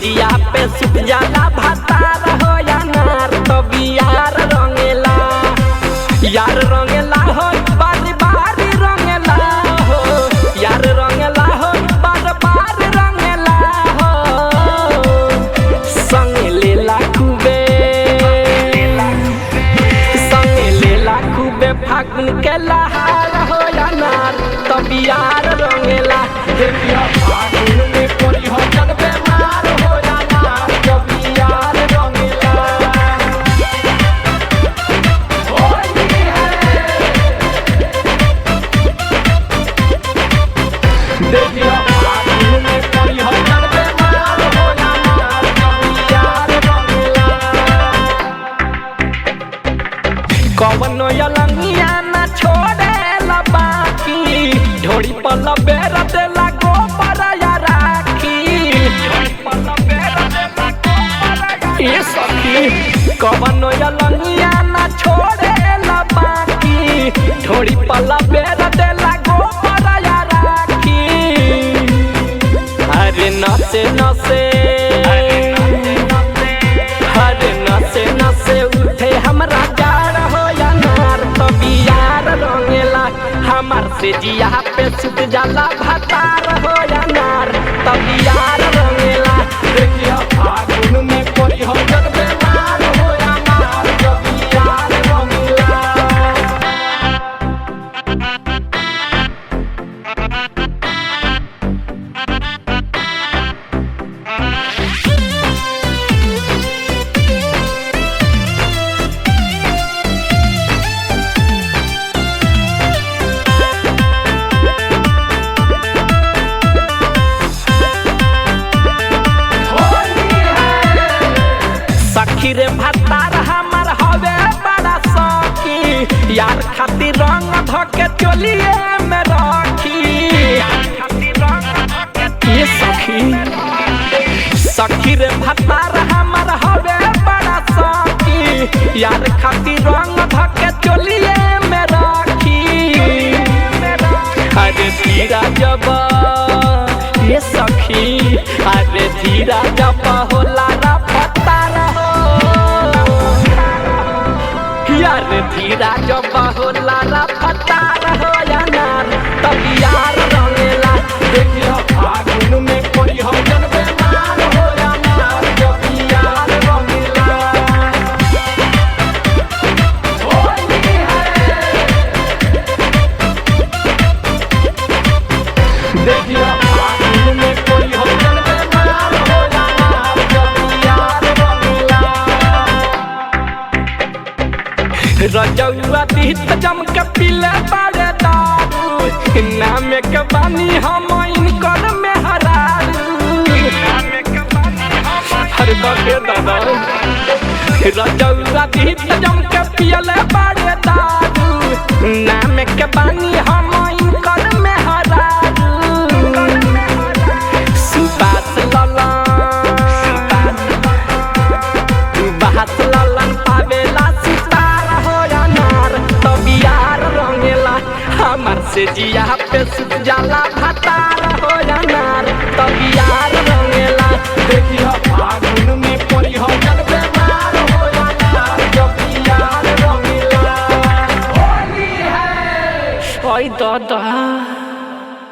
जिया पे सुत जाला भातार हो यार तब यार रंगेला हो बारी बारी रंगेला हो यार रंगेला हो बार बार रंगेला हो संग लेला खूबे फागुन के लहार हो यार तब यार रंगेला फागुन में कोई हो जग बेमार हो यार तब यार रंगेला देखियो फागुन में कोई हो जग बेमार हो यार तब यार रंगेला कवनो यलंगिया ना छोड़ेला बाकी ढोड़ी पल बेर देला गोबर या राखी ये सखी कवनो यलंगिया ना छोड़ेला बाकी ढोड़ी पल बेर देला गोबर या राखी अरे नसे नसे उठे हमरा जाड़ हो यार तब यार रंगेला हमार से जिया पे सुत जाला भातार हो यार तब यार रंगेला देखियो फागुन में कोई हो जग बेमार हो यार तब यार रंगेला रे भातार हमार हवे बड़ा सौकी यार खातिर रंग धके चलिए में रखी ये सखी रे भातार हमार हवे बड़ा सौकी यार खातिर रंग धके चलिए में रखी अरे धीरा जब ये सखी अरे धीरा जब होला रा भातार यार धीरा जब होला रा भातार हो यार तब यार रंगेला देखियो फागुन में कोई हो जग बेमार हो यार तब यार रंगेला देखियो फागुन में कोई हो जग बेमार हो यार तब यार रंगेला रजौआ दीत जम के पीले बड़े दारू नाम के बानी हम इनकर में हरारू हर बाबे दादा रजौआ दीत जम के पीले बड़े दारू नाम के बानी हम इनकर में हरारू सुबास ललन पावेला हमार से जिया पे सुत जाला भातार हो यार तब यार रंगेला देखियो फागुन में कोई हो जग बेमार हो यार तब यार रंगेला होली है ओए दादा।